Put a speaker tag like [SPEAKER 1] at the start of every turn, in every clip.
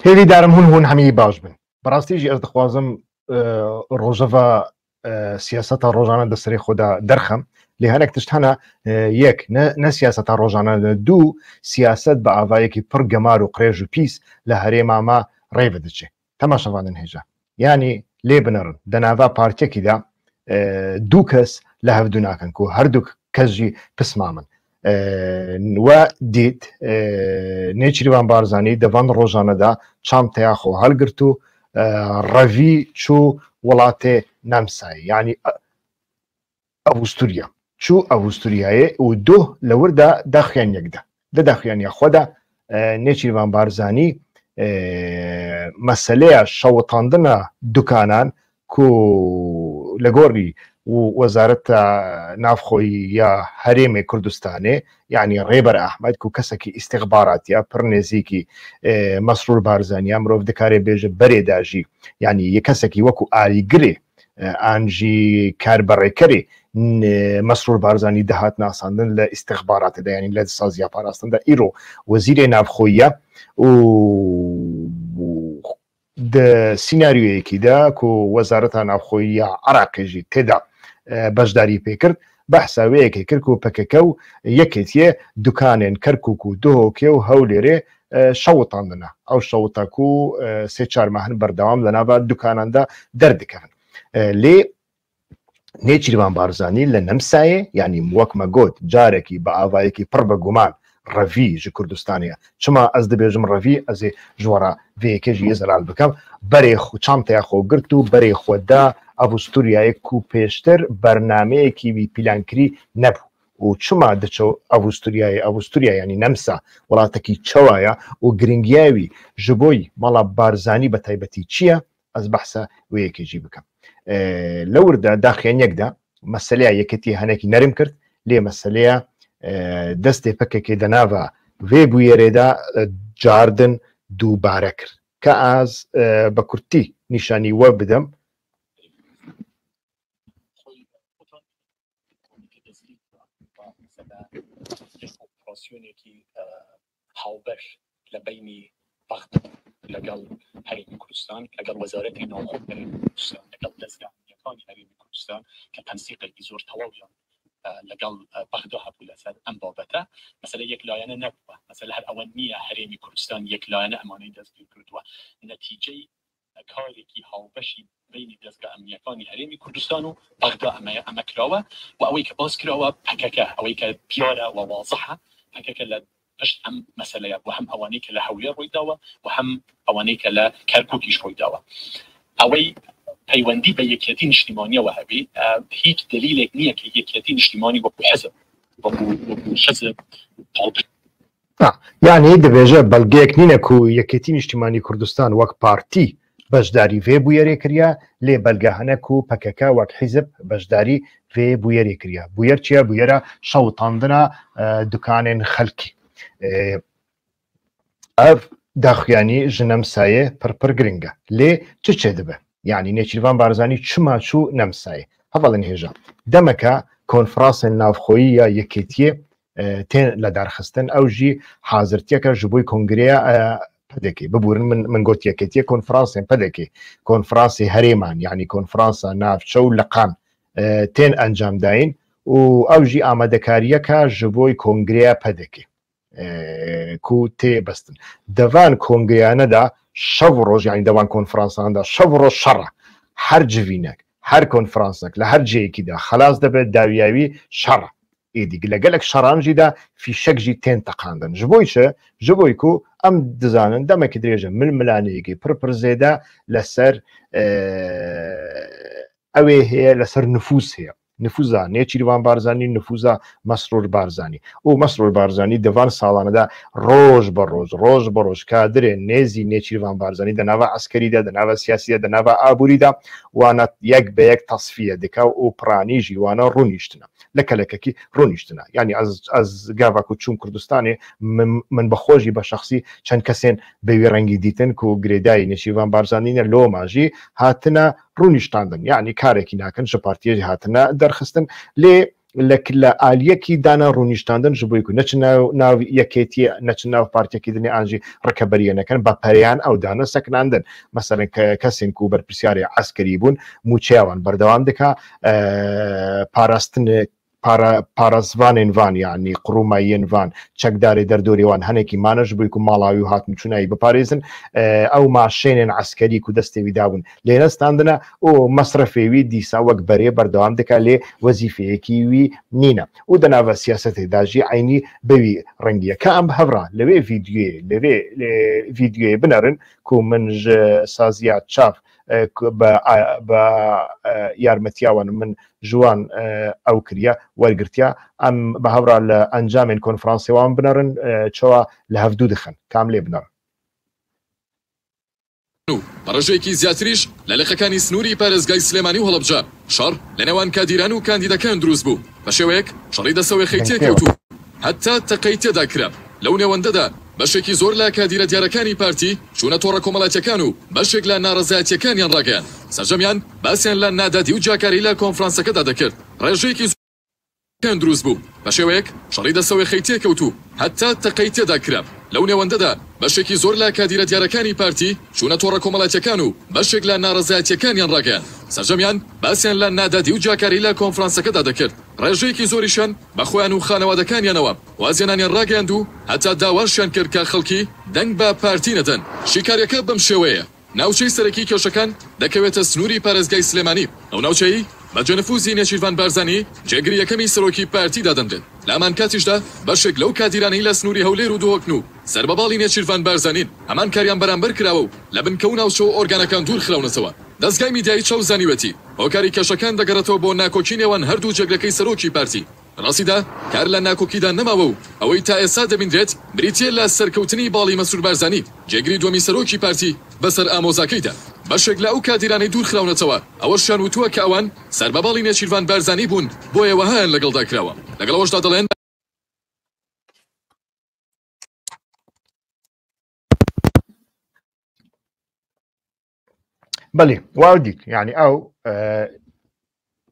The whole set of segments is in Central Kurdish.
[SPEAKER 1] هێلی دارم هون هەمی باش بن بەڕاستیژی ئەس دەخوازم ڕۆژەڤە سیاسەتە ڕۆژانە دەسەری خۆدا دەرخەم لێ هەنێک تشت هەنە یەک نە سیاسەتە ڕۆژانە دوو سیاست بە ئاوایەکی پڕ گەمار و قرێژ و پیس لە هەرێمامە ڕێوە دەچێت تەماشەوانن هێژە ینی لێ بنەڕن دەناوا پارتێکیدا دوو کەس لە هەفتوو ناکەن و هەردوو کەسژی پسمامن وە دیت نێچیروان بارزانانی دەوان ڕۆژانەدا چامتەیا خۆ هەڵگرت و ڕەوی چوو وڵاتێ نامسایی ینی ئەوستوریا چوو ئەوستوریایە و دوو لە وردا داخیان یەکدا دەداخیانە خۆدا نێچیروان بارزانانی مەسلەیە شەوەتاندنە دوکانان لە گۆڕی وەزارەتە نافخۆی یا هەرێمی کوردستانێ یعنی ڕێبەر ئەحمەد و کەسێکی ئیستیخباراتیە پڕ نێزیکی مەسرور بارزانیا مرۆڤ دەکارێ بێژە بەرێداژی ینی یە کەسێکی وەکو ئالیگرێ ئانجی کاربەڕێکەرێ مەسرور بارزانانی دەهات ناساندن لە ئیستیخباراتەدا ینی لە سازیا پاراستندا ئیرۆ وەزیرێ نافخۆیە و سیناریۆیەکیدا و وەزارەتە نافخۆیی یا عراقیژی تێدا بەشداری پێکرد بەحساوەیەکی کرد و پەکەکە و یەکێتیە دوکانێن کەرکک و دۆکێ و هەولێرێ شەوتاندنە ئەو شەوتەک و سێ چارمەهن بەردەوام لە ناوە دوکاناندا دەردەکەن لێ نێچیروان بارزانانی لە نەمسایە ینی وەکمە گوت جارێکی بە ئاوایەکی پڕ بە گومان ڕەوی ji کوردستانە چما ئەس دەبێژم ڕەوی ئەزێ ژوەرە vێکێژی ئێزرال بکەم بەرێ چامتەیە خۆ گرت و بەرێ خۆدا ئەوستوریایەک و پێشتر بەرنمەیەکی وی پیلانکری نەبوو و چما دەچەوە ئەوستوریا ینی نەمسا وڵاتێکی چاوایە و گرنگیاوی ji بۆی مەڵە بارزانانی بە تایبەتی چییە ئەس بەحسە وەیەکێژی بکەم لەوردا داخیان یەکدا مەسلەیە یەکەتی هەنێکی نەرم کرد لێ مەسلەیە دەستێ پەکێکی دەناوە وێ بوویێرێدا جاردن دووبارە کرد کە ئاز بە کورتی نیشانی وە بدەم
[SPEAKER 2] ئۆپراسیۆنێکی هاوبەش لە بینی بەخت لەگەڵ هەرێمی کوردستان لەگەڵ وەزارەتی ناوخۆ هەرێمی کوردستان لەگەڵ دەستگاکانی هەرێمی کوردستان کە تەنسیقێکی زۆر تەواویان لەگەڵ بەغدا هەبوو لەسەر ئەم بابەتە مەسەلە یەکلایەنە نەبووە مەسەلە هەر ئەوە نییە هەرێمی کوردستان یەکلایەنە ئەمانەی دەست پێ کردووە نەتیجەی کارێکی هاوبەشی بینی دەستگا ئەمنیەکانی هەرێمی کوردستان و بەغدا ئەمە کراوە و ئەوەی کە باس کراوە پەکەکە ئەوەی کە پیارە و واضحە پەکەکە لە پشت ئەم مەسەلەیە و هەم ئەوانەی کە لە هەولێر ڕوویداوە و هەم ئەوانەی کە لە کەرکووکیش ڕوویداوە ئەوەی پەیوەندی بە یەکێتی نیشتیمانیەوە هەبێ هیچ دلیلێک نییە کە یەکێتی نیشتیمانی وەکو حزب
[SPEAKER 1] یعنی دەبێژە بەڵگەیەک نینە و یەکێتی نیشتیمانی کوردستان وەک پارتی بەشداری vê بویەرێ کردیا لێ بەلگەهەنەک و پەکەکە وەک حیزب بەشداری vê بویەرێ کردیا بویەر چیە بویەرە شەوتاندنە دوکانێن خەلکی ئەف داخویانی ji نەمسایە پڕ گرنگە لێ چ چێ دەبێ یعنی نێچیروان بارزانانی چما چوو نەمسایە هەڤڵن هێژە دەمەکە کۆنفرانسên ناوخۆیی یا یەکێتیە تێن لە دارخستن ئەو ژی حازرتیەکە ji بۆی کۆنگرەیە پەدەکێ ببورن من گوت یەکێتیە کۆنفرانسên پەدەکێ کۆنفرانسی هەرێمان یعنی کۆنفرانسە ناوچە و لەقام تێن ئەنجامداین و ئەو ژی ئامادەکاریەکە ji بۆی کۆنگرەیە پەدەکێ کو تێ بەستن دەوان کۆنگریانەدا شەو ڕۆژ یانی دەوان کۆنفرانساندا شەو ڕۆژ شەڕە هەر جوینەک هەر کۆنفرانسێک لە هەر جەیەکیدا خلاص دەبێت داویاوی شەڕە ئیدی لەگەلێک شەڕانژیدا فیشەکژی تێن تەقاندن ji بۆی چه ji بۆی و ئەم دزانن دەمێکی درێژە ململانەیەکی پڕ زێدا لەسەر ئەوێ هەیە لەسەر نفوس هەیە نفوزا نێچیروان بارزانانی نفوزا مەسرور بارزانانی و مەسرور بارزانانی دەوان ساڵانەدا ڕۆژ بە ڕۆژ کادرێ نێزی نێچیروان بارزانانی دەناوە عسکەریدا دەناوە سیاسیە دەناوە ئابووریدا وانە یەک بە یەک تەسفیە دکا و پرانیژی وانە ڕوونیشتنە لە کەلەکەکی ڕوونیشتنە ینی ئەس گاواک و چوون کوردستانی من بەخۆشی بە شخصی چەند کەسێن بەوی ڕەنگی دیتن و گرێدایی نێچیروان بارزانینە لۆ ماژی هاتنە ڕوونیشتاندن یعنی کارێکی ناکەن ش پارتیێژی هاتنە دەرخستن لێ لە ئالیەکی دانا ڕوونیشتاندن ji بۆی نەچ ناو یەکێتی نەچ ناو پارتێکی دنی ئاژی ڕکەبەریەنەکەن بە پەریان ئەو دانە سەکناندن مەسەرن کەسێک و بەرپرسیاری عسکەری بوون موچیاوان بەردەوام دکا پاراستن پارازوانên van یعنی قڕوماییên van çekdarê derdorê wan henekî mane ji bo ku maڵاوی و hatin çûnayî biparêzin ew maşênên eskerî ku destê wî dabûn lênestandine û mesrefê wî dîsa wek berê berdewam dike lê wezîfeyekî wî nîne û di nava siyasetê da jî eynî bevî rengiye ke em hevra li vê vîdyoyê binerin ku min ji saziya çav بە یارمەتیاوان من جوان ئەو کریە وەرگرتیا ئەم بە هەورا لە ئەنجامێن کۆنفرانسیوان بنەرن چەوە لە هەفتوو دخن کام لێ بنەڕن
[SPEAKER 3] بەڕێژەیەکی زیاتریش لە لەخەکانی سنووری پارێزگای سلێمانی و هەڵەبجە شەڕ لە نێوان کادیران و کاندیدەکان دروست بوو بە شێوەیەک شەڕی دەسەوەی تێکەوتوو هەتا تەقەی تێدا کرا لەو نێوەندەدا بەشێکی زۆر لە کادیرە دیارەکانی پارتی چوونە تۆڕە کۆمەڵاتیەکان و بەشێک لە ناڕەزایەتیەکانیان ڕاگەیان سەرجەمیان باسییان لە نادادی و جاکاری لە کۆنفرانسەکەدا دەکرد ڕێژەیەکی زۆرەکان دروست بوو بە شێوەیەک شەڕی دەسەوەی تێکەوتوو هەتا تەقەی تێدا کرا لەو نێوەندەدا بەشێکی زۆر لە کادیرە دیارەکانی پارتی چوونە تۆڕە کۆمەڵاتیەکان و بەشێک لە ناڕەزایەتیەکانیان ڕاگەیان سەرجەمیان باسییان لە نادادی و جاکاری لە کۆنفرانسەکەدا دەکرد ڕێژەیەکی زۆریشان بە خۆیان و خانەوادەکانیانەوە وازیێنانیان ڕاگەیاند و هەتا داواشیان کرد کە خەڵکی دەنگ بە پارتی نەدەن شیکاریەکە بەم شێوەیە ناوچەی سەرەکی کێشەکان دەکەوێتە سنووری پارێزگای سلێمانی ئەو ناوچەی بە جەنفوزی نێچیروان بارزانی جێگری یەکەمی سەرۆکی پارتی دادەنرێت لامان کاتیشدا بەشێک لەو کادیرانی لە سنووری هەولێر و دۆکن و سەربەباڵی نێچیروان بارزانین هەمان کاریان بەرامبەر کراوە و لە بنکە و ناوچە و ئۆرگانەکان دوور خراونەتەوە دەستگای میدیایی چاو زانیوەتی هۆکاری کێشەکان دەگەڕێتەوە بۆ ناکۆکی نێوان هەردوو جێگرەکەی سەرۆکی پارتی ڕاستیدا کار لە ناکۆکیدا نەماوە و ئەوەی تا ئێستا دەبیندرێت بریتیە لە سەرکەوتنی باڵی مەسرور بارزانی جێگری دووەمی سەرۆکی پارتی بەسەر ئامۆزاکەیدا بەشێک لە ئەو کادیرانەی دوور خراونەتەوە ئەوەشیان وتووە کە ئەوان سەربەباڵی نێچیروان بارزانی بوون بۆیە وەهایان لەگەڵدا کراوە لەگەڵەوەشدا دەڵێن
[SPEAKER 1] بەڵێ واو دیت یعنی ئەو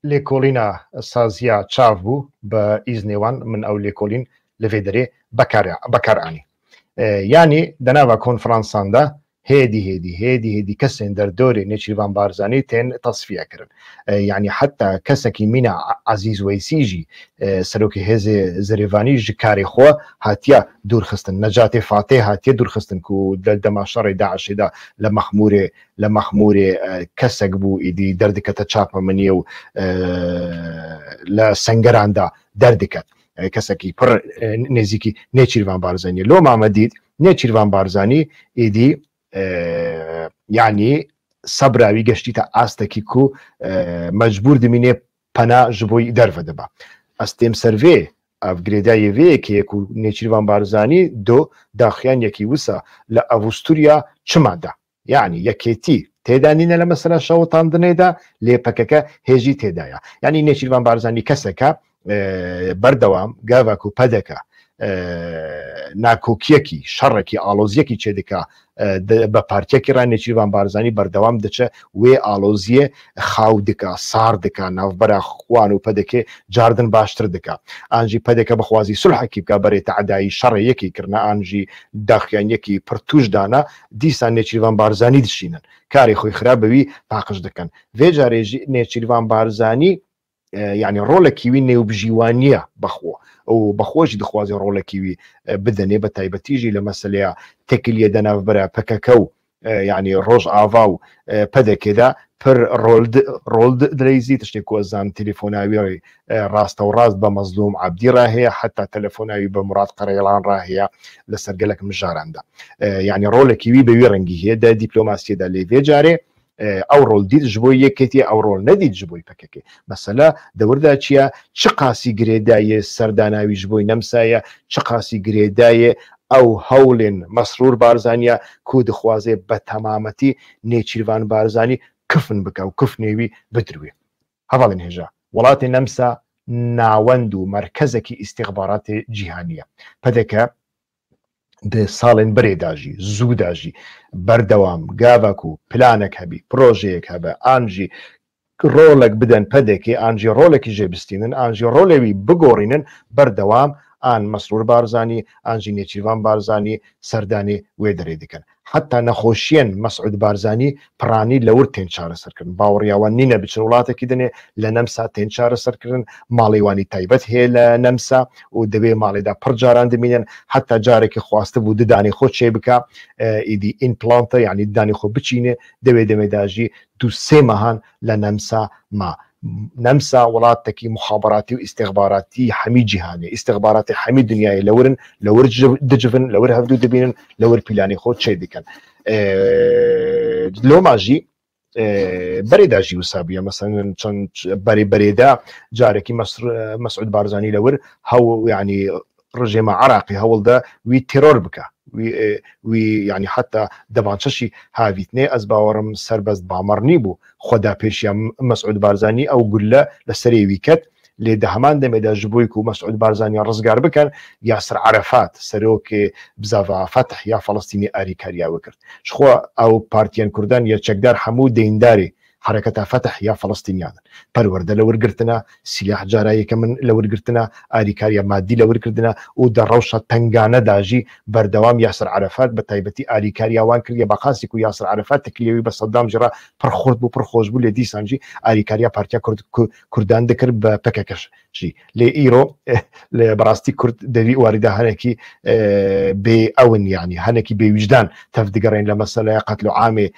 [SPEAKER 1] لێکۆڵینە سازیە چاو بوو بە ئیزنێوان من ئەو لێکۆلین لەوێ دەرێ بەکارانی یعنی دەناوە کۆنفرانساندا هێدی کەسێن دەردۆرێ نێچیروان بارزانی تێن تەصفیەکردن یعنی حتا کەسێکی مینە عەزیز وەیسیژی سەرۆکی هێزێ زەرێڤانی ژ کارێ خۆ هاتیە دوورخستن نەجاتێ فاتێ هاتیە دوورخستن و دەما شەڕی داعشێدا لە مەخمورێ کەسێک بوو ئیدی دەردەکەتە چاپە منیە و لە سەنگەراندا دەردەکەت کەسێکی پڕ نێزیکی نێچیروان بارزانی لۆ مامەدید نێچیروان بارزانی ئیدی یعنی سەبراوی گەشتی تا ئاستێکی و مەجبور دمینێ پەنا ji بۆی دەرفە دەبا ئەستێم سەرێ ئەف گرێدایەوەیەکێک و نێچیروان بارزانی دۆ داخیان یەکی وسە لە ئەڤوستوریا چمادا یعنی یەکێتی تێدانینە لە مەسەلا شەوتاندنێدا لێپەکەکە هێژی تێدایە یعنی نێچیروان بارزانی کەسێکە بەردەوام گاڤک و پەدەکە ناکۆکیەکی شەڕێکی ئالۆزیەکی چێدەکە بە پارتیەکی ڕای نێچیروان بارزانی بەردەوام دەچە وێ ئالۆزیە خاو دکە سار دکە ناوبەرە خوان و پەدەکێ جاردن باشتر دکە ئانجی پەدەکە بەخوازی سولحەکی بکە بەرێ تەعدایی شەڕێیەکی کردە ئانجی داخیانیەکی پرتوشدانە دیسان نێچیروان بارزانی دشینن کاری خۆی خراپەوی پاقش دەکەن vê جارێژی نێچیروان بارزانی یعنی ڕۆڵێکیوی نێوبژیوانیە بەخۆ ئەو بەخۆشی دخوازی ڕۆڵێکیوی بدەنێ بە تایبەتیژی لە مەسلەیە تێکلیە دەناوبەرە پەکەکە و یعنی ڕۆژ ئاوا و پەدەکێدا پر ڕۆڵ درەیزی تشتێک کۆزان تەلێفۆناوی ڕاستە و ڕاست بە مەزلوم عەبدی ڕاهەیە حتا تەلەفۆناوی بە مراد قەرێڵان ڕاهەیە لەسەر گەلک مژاراندا یعنی ڕۆڵێکیوی بەوی ڕەنگی هەیە دا دیپلۆماسیەدا لێ جارێ ئەو ڕۆڵ دیت ji بۆ یەکێتی ئەو ڕۆڵ نەدیت ji بۆی پەکەکێ مەسەلا دەوردا چییە چ قاسی گرێدایە سەرداناوی ji بۆی نەمسایە چ قاسی گرێدایە ئەو هەوڵێن مەسرور بارزانیە کو دخوازێ بە تەمامەتی نێچیروان بارزانی کفن بکە و کفنێوی بدروێ هەواڵێن هێژە وڵاتی نەمسا ناوەند و مەرکەزێکی ئیستیخباراتی جیهانیە پەدەکە ساڵێن برێداژی زووداژی بەردەوام گاوەک و پلانێک هەبی پرۆژەیەک هەبە ئانجی ڕۆڵێک بدەن پەدێکی ئانجی ڕۆڵێکی ژێبستینن ئانجی ڕۆڵێوی بگۆڕینن بەردەوام ئان مەسرور بارزانانی ئانجی نێچیروان بارزانانی سەردانی وێ دەرێ دەکەن حتا نەخۆشیێن مەسعود بارزانانی پڕانی لەور تێن چارەسەرکردن باوەڕیاوان نینە بچن وڵاتێکی دنێ لە نەمسا تێن چارەسەرکردن ماڵیوانی تایبەت هەیە لە نەمسا و دەبێ ماڵێدا پڕ جاران دەمینێن حتا جارێکی خواسته بوو ددانی خۆ چێ بکە ئیدی ئینپلانتە یعنی دانی خۆ بچینێ دەوێ دەمێداژی دو سێ مەهان لە نەمسا ما نەمسا وڵاتێکی مخابراتی و ئیستیخباراتی هەمی جیهانی ئیستیخباراتی هەمی دنیای لەورن لەور دجبن لەور هەردوو دەبینن لەور پیلانی خۆ چێ دیکەن لۆماژی بەرێداژی وسابیە مەسەن چەند بەرێدا جارێکی مەسعود بارزانانی لەور هەو ینی ڕژێمە عراقی هەوڵدا وی تێرۆر بکە وی ینی حتا دەبانچەشی هاویتنێ ئەس باوەڕم سەربەست بامەڕنی بوو خۆدا پێشیان مەسعود بارزانانی ئەو گولە لە سەرێوی کەت لێ دە هەمان دەمێدا ji بۆی و مەسعود بارزانانی ڕزگار بکەن یاسر عەرەفات سەرۆکێ بزاڤا فەتح یا فەڵەستینی ئاریکاریاوە کرد خۆ ئەو پارتیان کوردان یەکێکدار هەموو دەینداری حركة فتح يا فلسطينيان پرورده لورگرتنا سلاح جارایی که من لورگرتنا آریکاریا مادی لورگرتنا و در روشة تنگانه داجی بردوام یاسر عرفات بتایبتی آریکاریا وان کردی باقاسی کو یاسر عرفات تکلیوی بس صدام جرا پرخورد بو پرخوش بو لدی سانجی آریکاریا پارتیا کردان دکر بپککش جی لی ایرو لبراستی کرد دوی وارده هنکی به اون يعني هنکی به وجدان تفدقرين لمسألة قتل عامي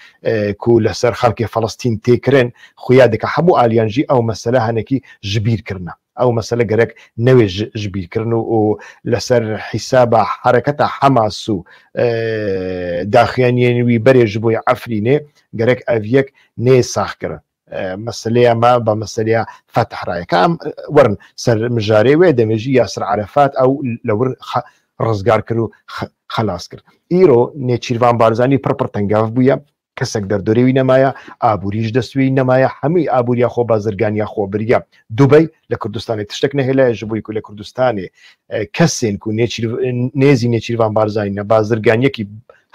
[SPEAKER 1] کو لسر خلق فلسطين تيكرن خويادك حبو آليانجي او مسألة هنکی جبير كرنا او مسألة جرك نوي جبير كرنو و لسر حساب حركة حماس داخليا ويبري جبوي عفريني جرك افيك ني ساخ كرن مسألة ما بمسألة فتح رأي كام ورن سر مجاري ويدمجي ياسر عرفات او لور رزگار کرو خلاص کرد ایرو نێچیروان بارزانانی پڕ تەنگاو بووە کەسێک دەردۆرەوی نەمایە ئابووریش دەستوی نەمایە هەمووی ئابووریا خۆ بازرگانیا خۆ بریە دوبەی لە کوردستانی تشتێک نەهێلایە ژبووی و لە کوردستانی کەسێن و نێزی نێچیروان بارزانانی نە بازرگانیەکی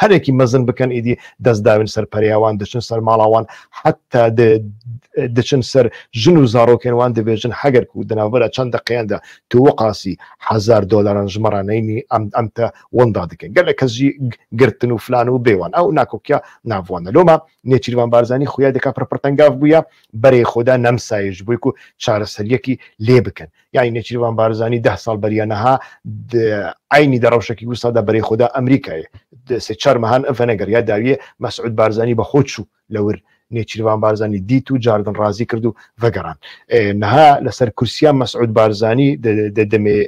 [SPEAKER 1] هەرێکی مەزن بکەن ئیدی دەستداون سەر پەریاوان دەچن سەر ماڵاوان حتا دەچن سەر ژن و زارۆکێنوان دەبێژن هەگەر و دەناوبەرە چەند دەقەیاندا تو وەقاسی $1000 ژمارانەی ئەمتە وەندا دەکەن گەلە کەسژی گرتن و فلان و بێوان ئەو ناکۆکیا ناوانە لۆمە نێچیروان بارزانانی خویا دەکا پڕتەنگاو بووە بەرێ خۆدا نەمسایش بووی و چارەسەریەکی لێ بکەن یعنی نێچیروان بارزانانی 10 ساڵ بەریانەها عینی دەڕەوشێکی وسادا بەرێ خۆدا ئەمریکایە سێ چار مەهان ئەفەنەگەر یا داویە مەسعود بارزانانی بە خۆ چوو لەور نێچیروان بارزانانی دیت و جاردن ڕازی کرد و ڤەگەڕان نەها لەسەر کورسیان مەسعود بارزانانی دەمێ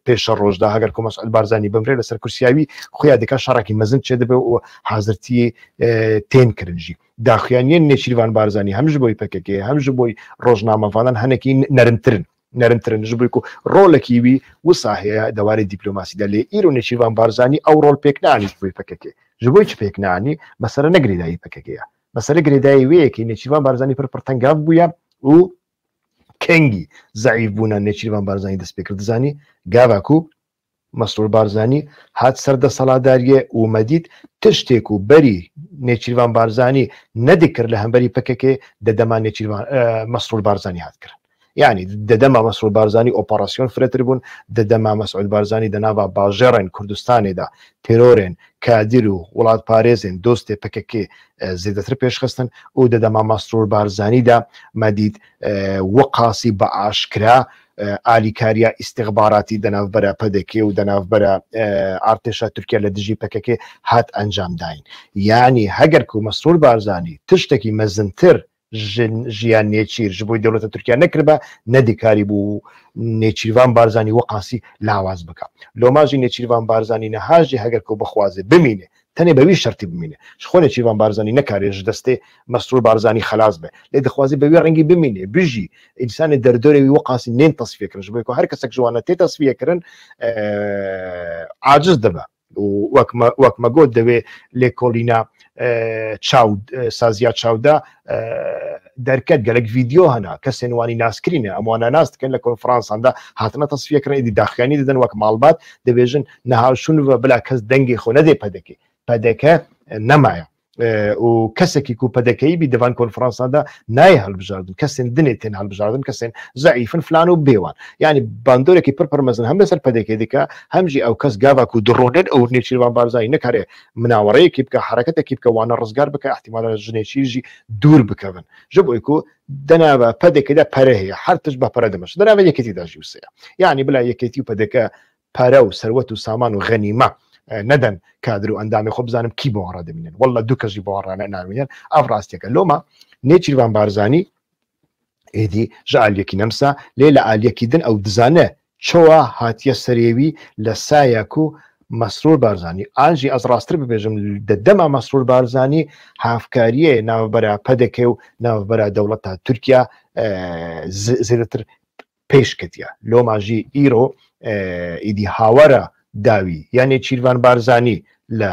[SPEAKER 1] پێشە ڕۆژدا هەگەر کۆ مەسعود بارزانانی بمرێ لەسەر کورسیاوی خۆیان دەکا شەڕێکی مەزن چێ دەبێ و حازرتی تێن کردنجی داخوایانیان نێچیروان بارزانانی هەمش بۆی پەکەکێ هەمش بۆی ڕۆژنامەڤانان هەنێکی نەرمترن ژ بووی و ڕۆڵێکی وی وسا هەیە دەواری دیپلۆماسیدا لێ ئیرۆ نێچیروان بارزانانی ئەو ڕۆڵ پێکنانیش بووی پەکەکێ ژ بۆی چ پێکنانی مەسەرە نەگریدایی پەکەکەیە مەسەرە گرێدایی وەیەکی نێچیروان بارزانانی پڕتەنگاو بووە و کەنگی زەعیف بوونە نێچیروان بارزانانی دەست پێ کرد دەزانی گاواکو مەسرور بارزانانی هات سەردە سەڵاتداریە و مەدید تشتێک و بەری نێچیروان بارزانانی نەدیکرد لە هەمبەری پەکەکێ دەدەما نێچیروان مەسرور بارزانانی هات کرد يعني دەدەما مەسعود بارزانانی ئۆپەراسیۆن فرەتر بوون دەدەما مەسعود بارزانانی دەناوە باژێڕێن کوردستانێدا تێرۆرێن کادیر و وڵات پارێزێن دۆستێ پەکەکێ زێدەتر پێشخستن و دەدەما مەسعود بارزانانیدا مەدید وەقاسی بە ئاشکرا ئالیکاریە ئیستیخباراتی دەناوبەرە پەدەکێ و دەناوبەرە ئارتێشە تورکیا لە دژی پەکەکێ هات ئەنجام داین یعنی هەگەر و مەسعود بارزانانی تشتێکی مەزنتر ژیان نێچیر ji بۆی دەوڵەتە تورکیا نەکردبە نەدیکاری بوو نێچیروان بارزانانی وەقاسی لاواز بکە لۆماژی نێچیروان بارزانانی نەهاژی هەگەر کە بەخوازێ بمینێ تەنێ بەوی شەرتی بمینێ خۆ نێچیروان بارزانانی نەکارێژ دەستێ مەسرور بارزانانی خلاص بێ لێ دەخوازی بەوی ڕەنگی بمینێ بژی ئینسانی دەردۆرەوی وەقاسی نێن تەسفیەکردن ji بۆی هەر کەسێک جوانە تێ تەسفیەکردن عاجز دەبە وەک مەگۆت دەوێ لێکۆلینا چاو سازیا چاودا دەرکەت گەلک ڤیددیۆ هەنا کەسێنوانی ناسکرینە ئەموانە ناس دکەن لە کۆنفرانساندا هاتنە تەسفیەکردن ئیدی داخیانی دەدەن وەک ماڵبات دەبێژن نەهاوشون بە بلا کەس دەنگی خۆ نەدێ پەدەکێ نەمایە و کەسێکی و پەدەکەی بی دەوان کۆنفرانساندا نای هەڵبژاردن کەسێن دنێت تێن هەڵبژاردن کەسێن زعیفن فلان و بێوان یعنی باندۆرێکی پڕمەزن هەم لەسەر پەدەکەی دیکە هەمژی ئەو کەس گاواک و دڕۆنێت ئەو نێچیروان بارزایی نەکارێ مناوەڕەیەکی بکە حرەکەتێکی بکە وانە ڕزگار بکە احتیمالە ژنێکیژی دوور بکەون ژە بۆی و دەناوە پەدەکەدا پەرە هەیە هەر تش بە پەرە دەمەش دەناوە یەکێتی داژی وسەیە یعنی بلا یەکێتی و پەدەکە پارە و سەروەت و سامان و غەنیمە نەدەن کادر و ئەندامی خۆ بزانم کی بۆ ڕادەبینێن وەڵە دوو کەژی بۆ ڕانە نامێنێن ئەو ڕاستیەکە لۆمە نێچیروان بارزانی ئێدی ژە ئالیەکی نەمسا لێ لە ئالیەکی دن ئەو دزانە چۆوە هاتیە سەرێوی لە سایەک و مەسرور بارزانی ئاژی ئەس ڕاستتر ببێژم دەدەما مەسرور بارزانی هافکاریە ناوبەرە پەدەکە و ناوبەرە دەوڵەتە تورکیا زیاتر پێشکەتیە لۆماژی ئیرۆ ئیدی هاوەرە داوی یعنی چیروان بارزانی لە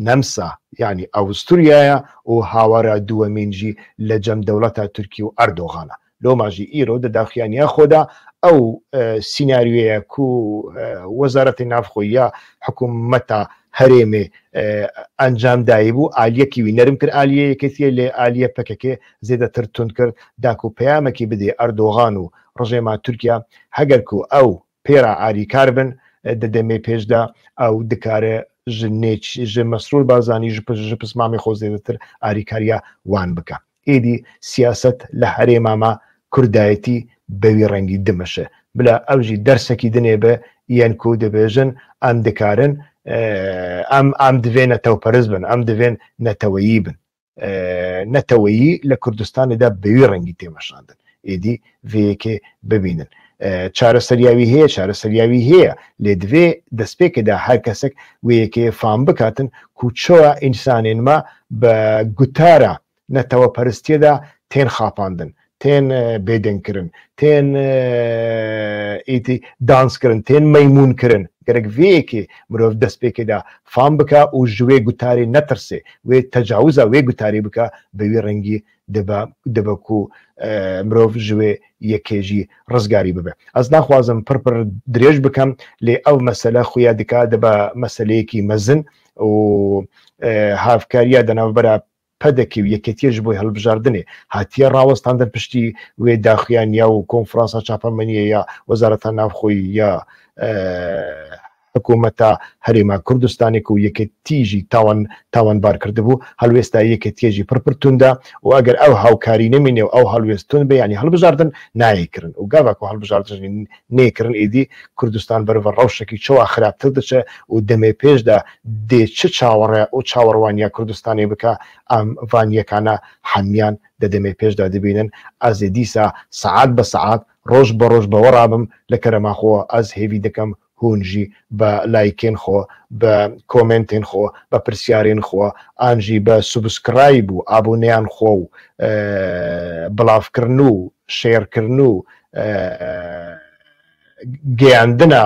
[SPEAKER 1] نەمسا یعنی ئەوستوریایە و هاوەرە دووەمینجی لە جەم دەوڵەتە تورکی و ئەردۆغانە لۆماژی ئیرۆ دەداخیانیا خۆدا ئەو سیناریوەیە و وەزارەتی نافخۆیە حکوومەتە هەرێمێ ئەنجام دایی بوو ئالیەکی وی نەرم کرد ئالیەکەتیە لێ ئالیە پەکەکێ زێدەتر تون کرد داک و پەیامێکی بدێ ئەردۆغان و ڕژێما تورکیا هەگەرکو ئەو پێرا ئاریکار بن دەدەمێ پێشدا ئەو دکارە ژ مەسرور بازانی ژ پسمامی خۆ زێدەتر ئاریکاریە وان بکە ئێدی سیاست لە هەرێمامە کوردایەتی بەوی ڕەنگی دمەشە بلا ئەوژی دەرسێکی دنێ بە یەنکو دەبێژن ئەم دکارن ئەم دوێن نەتەوپەرز بن ئەم دوێن نەتەوەیی بن نەتەوەیی لە کوردستاندا بەوی ڕەنگی تێمەشاندن ئێدی vەیەکێ ببینن چارەسەریاوی هەیە چارەسەریاوی هەیە لێ دوێ دەستپێکەدا هەر کەسێک وەیەکێ فام بکاتن کوچۆوە ئینسانێنمە بە گوتارە نەتەوە پەرستیەدا تێن خاپاندن تێن بێدەنگکردن تێن ئیتی دانسکردن تێن مەیمونکردن گەرەک vەیەکێ مرۆڤ دەستپێکێدا فام بکە و ژوێ گوتاری نەترسێ وێ تەجاوزە وێ گوتاری بکە بەوی ڕەنگی دەبک و مرۆڤ ژوێ یەکێژی ڕزگاری ببێ ئەس ناخوازم پڕپڕ درێژ بکەم لێ ئەو مەسەلە خویا دکا دەبە مەسلەیەکی مەزن و هاافکاریە دەناوبەرە پەدەکی و یەکێتیەش بۆی هەڵبژاردنێ هاتیە ڕاوەستاندن پشتی وێ داخیان یا و کۆنفرانسا چاپەمەنیە یا وەزارەتە ناوخۆی یا حکوومەتە هەرێما کوردستانێک و یەکێتیژی تاوانبار کرده بوو هەلوێستا یەکێتیێژی پڕپرتوندا و ئەگەر ئەو هاوکاری نەمینێ و ئەو هەڵوێستون بە ینی هەڵبژاردن نایکردن و گاواک و هەڵبژاردن نێکردن ئیدی کوردستان بەرەوە ڕەوشێکی چۆوە خراپتر دەچێ و دەمێ پێشدا دێ چ چاوەڕێ و چاوەڕوانیا کوردستانی بکە ئەم ڤانیەکانە هەمیان دەدەمێ پێشدا دەبینن ئەزێ دیسا سەعات بە سەعات ڕۆژ بە ڕۆژ بەوەڕابم لە کەرەماخۆوە ئەس هێوی دەکەم هونجی بە لایکێن خۆ بە کۆمنتێن خۆ بە پرسیارێن خۆ ئانجی بە سوبسکرایب و ئابوونیان خۆ و بڵاوکردن و شێرکردن و گەیاندنە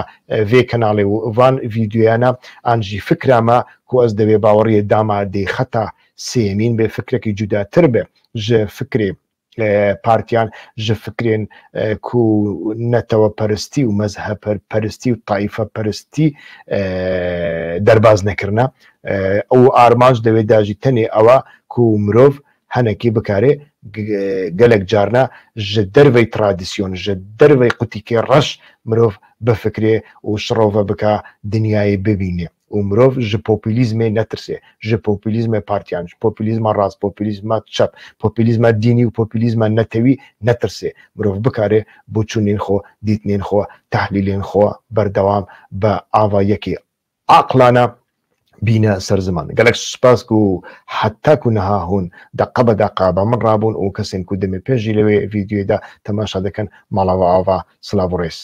[SPEAKER 1] vê kanalê و van vîdyoyana ئانجی فکرامە کو ئەس دەبێ باوەڕیە داما دێ خەتا سێمین بێ فکرێکی جوداتر بێ ژە فکرێ پارتیان ji fikrên ku netewe peristî û mezheb peristî û taîfe peristî derbas nekirine û armanc divê da jî tenê ewa ku mirov henekî bikare gelek carna ji dervey tradisyon ji dervey qutikê reş mirov bifikrê û şirove bika dinyayê bibîne û mirov ji popülîzmê netirsê ji popülîzmê partiyan ji popülîzma rast popülîzma çep popülîzma dînî û popülîzma netewî netirsê mirov bikare boçûnên xwe dîtinên xwe tehlîlên xwe berdewam bi ava yekê aqlana bîne ser ziman gelek spas ku heta ku niha hûn deqa bi deqa be min rabûn û kesên ku demê pêş jî li wê vîdyoyê de temaşa dikin mala ve ava silav û rês.